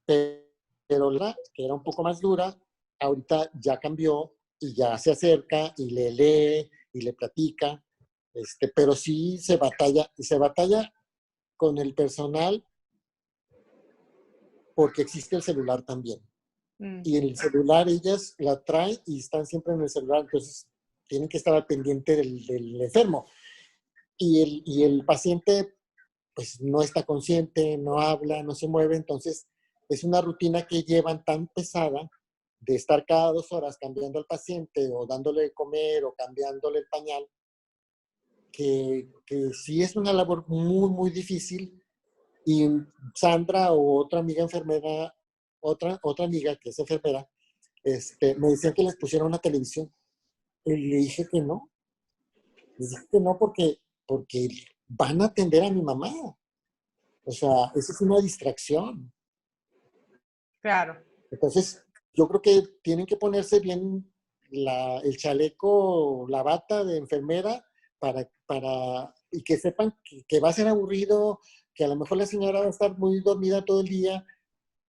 Pero la que era un poco más dura, ahorita ya cambió y ya se acerca y le lee y le platica, pero sí se batalla con el personal porque existe el celular también. Mm, Y el celular ellas la traen y están siempre en el celular, entonces tienen que estar al pendiente del enfermo. Y el paciente pues no está consciente, no habla, no se mueve, entonces es una rutina que llevan tan pesada de estar cada 2 horas cambiando al paciente o dándole de comer o cambiándole el pañal, que sí es una labor muy difícil. Y Sandra o otra amiga enfermera, otra amiga que es enfermera, me decían que les pusieron una televisión. Y le dije que no, les dije que no porque van a atender a mi mamá. O sea, esa es una distracción. claro. Entonces, yo creo que tienen que ponerse bien el chaleco, la bata de enfermera y que sepan que va a ser aburrido, que a lo mejor la señora va a estar muy dormida todo el día,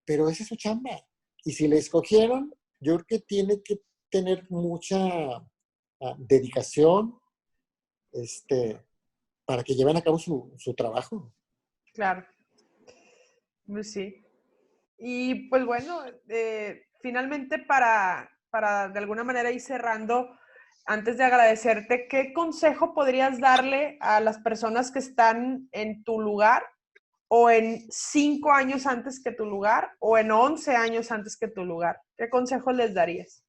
pero esa es su chamba. Y si le escogieron, yo creo que tiene que tener mucha dedicación, para que lleven a cabo su trabajo. Claro. Pues sí. Y pues bueno, finalmente para de alguna manera ir cerrando, antes de agradecerte, ¿qué consejo podrías darle a las personas que están en tu lugar o en 5 años antes que tu lugar o en 11 años antes que tu lugar? ¿Qué consejo les darías?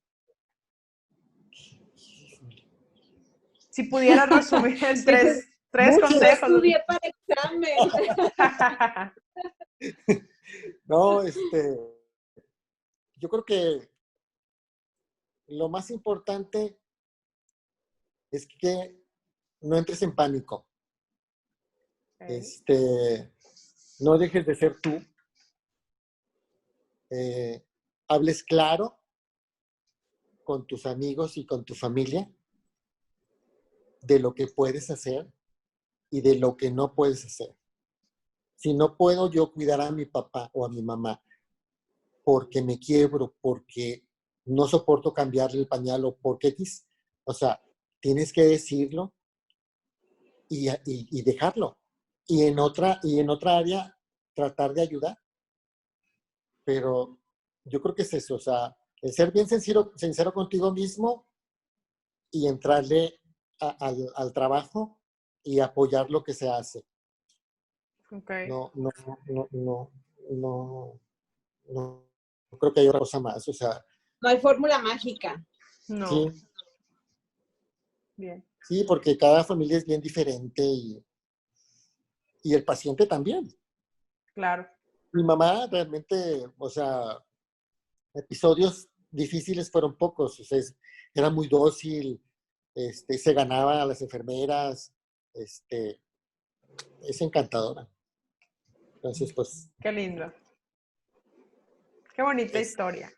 Si pudieras resumir en Dices, tres Muchos. no consejos. estudié para examen. No, yo creo que lo más importante es que no entres en pánico. Okay. No dejes de ser tú. Hables claro con tus amigos y con tu familia de lo que puedes hacer y de lo que no puedes hacer. Si no puedo yo cuidar a mi papá o a mi mamá porque me quiebro, porque no soporto cambiarle el pañal o porque X, o sea, tienes que decirlo y dejarlo. Y en otra área, tratar de ayudar. Pero yo creo que es eso, o sea, el ser bien sincero contigo mismo y entrarle al trabajo y apoyar lo que se hace. Okay. No, no, no, no, no, no creo que haya otra cosa más. O sea, No hay fórmula mágica. No, sí, bien, sí, porque cada familia es bien diferente y el paciente también. claro. Mi mamá realmente, o sea, episodios difíciles fueron pocos, o sea, era muy dócil, se ganaba a las enfermeras, es encantadora. Entonces, pues, Qué lindo. Qué bonita es, historia.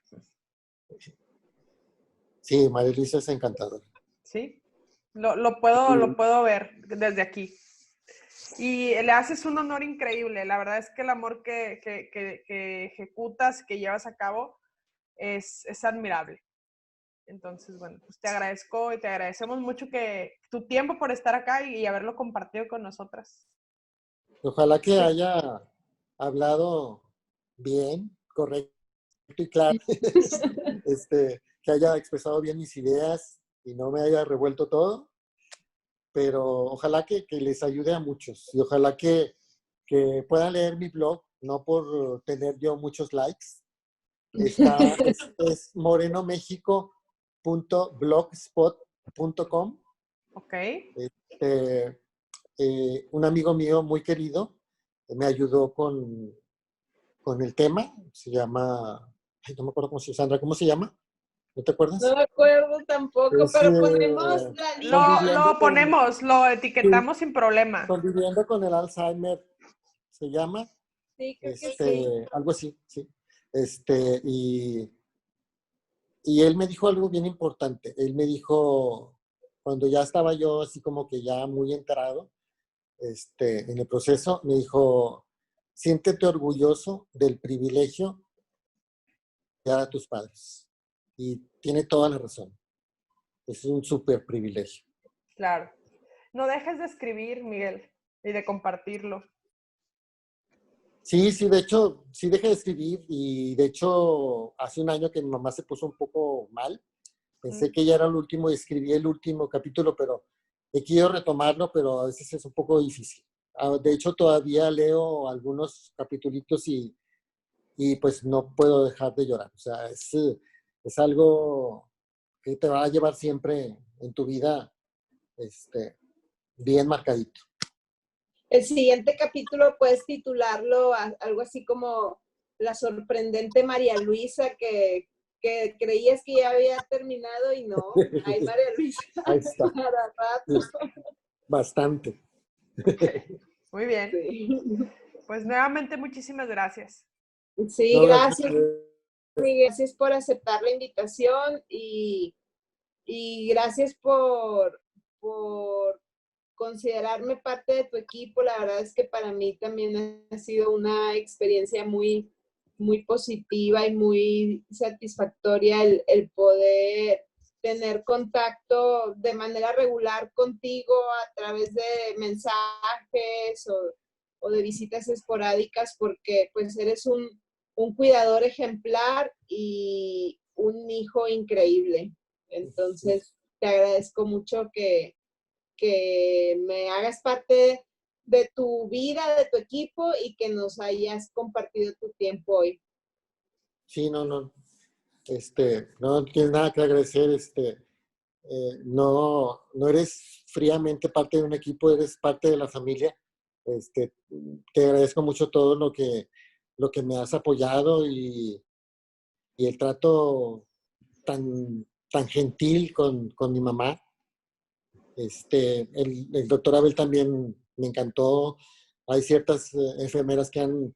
sí, María Luisa es encantadora. ¿Sí? Lo puedo ver desde aquí. Y le haces un honor increíble. La verdad es que el amor que ejecutas, que llevas a cabo, es admirable. Entonces, bueno, pues te agradezco y te agradecemos mucho que tu tiempo por estar acá y haberlo compartido con nosotras. Ojalá que haya hablado bien, correcto y claro, que haya expresado bien mis ideas y no me haya revuelto todo, pero ojalá que les ayude a muchos y ojalá que puedan leer mi blog, no por tener yo muchos likes. Es morenomexico.blogspot.com. Ok. Un amigo mío muy querido me ayudó con el tema, se llama, ay, no me acuerdo Sandra, ¿cómo se llama? ¿No te acuerdas? No me acuerdo tampoco, Es, pero ponemos la Lo ponemos, lo etiquetamos sin problema. Conviviendo con el Alzheimer, se llama. Sí, creo que sí. Algo así, sí. Y él me dijo algo bien importante. Él me dijo, cuando ya estaba yo así como que ya muy enterado en el proceso, me dijo, siéntete orgulloso del privilegio de dar a tus padres. Y tiene toda la razón. Es un súper privilegio. Claro. No dejes de escribir, Miguel, y de compartirlo. Sí, de hecho, sí dejé de escribir y de hecho hace un año que mi mamá se puso un poco mal. Pensé que ya era el último y escribí el último capítulo, pero he querido retomarlo, pero a veces es un poco difícil. De hecho, todavía leo algunos capitulitos y pues no puedo dejar de llorar. O sea, es algo que te va a llevar siempre en tu vida bien marcadito. El siguiente capítulo puedes titularlo algo así como La sorprendente María Luisa, que creías que ya había terminado y no. Ay, María Luisa. Ahí está. Para rato. Bastante. Muy bien. Sí, Pues nuevamente muchísimas gracias. sí, No, gracias, Miguel. Gracias por aceptar la invitación y gracias por considerarme parte de tu equipo. La verdad es que para mí también ha sido una experiencia muy, muy positiva y muy satisfactoria el poder tener contacto de manera regular contigo a través de mensajes o de visitas esporádicas, porque pues eres un cuidador ejemplar y un hijo increíble. Entonces, te agradezco mucho que me hagas parte de tu vida, de tu equipo y que nos hayas compartido tu tiempo hoy. Sí, no. No tienes nada que agradecer. No eres fríamente parte de un equipo, eres parte de la familia. Te agradezco mucho todo lo que me has apoyado y el trato tan gentil con mi mamá. El doctor Abel también me encantó. Hay ciertas enfermeras que han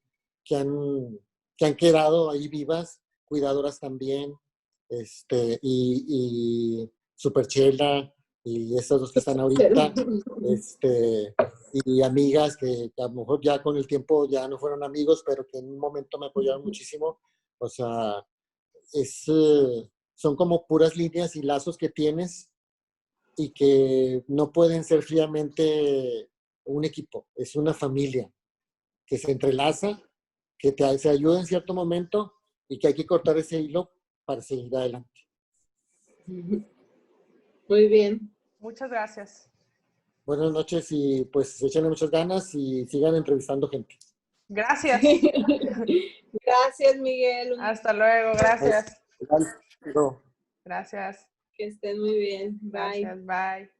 quedado ahí vivas, cuidadoras también, y Superchela, y estas dos que están ahorita, y amigas que a lo mejor ya con el tiempo ya no fueron amigos, pero que en un momento me apoyaron muchísimo. O sea, son como puras líneas y lazos que tienes y que no pueden ser fríamente un equipo, es una familia que se entrelaza, que se ayuda en cierto momento y que hay que cortar ese hilo para seguir adelante. Muy bien. Muchas gracias. Buenas noches y pues échenle muchas ganas y sigan entrevistando gente. Gracias. Gracias, Miguel. Hasta luego, gracias. Gracias. Gracias. Que estén muy bien. Bye. Gracias, bye.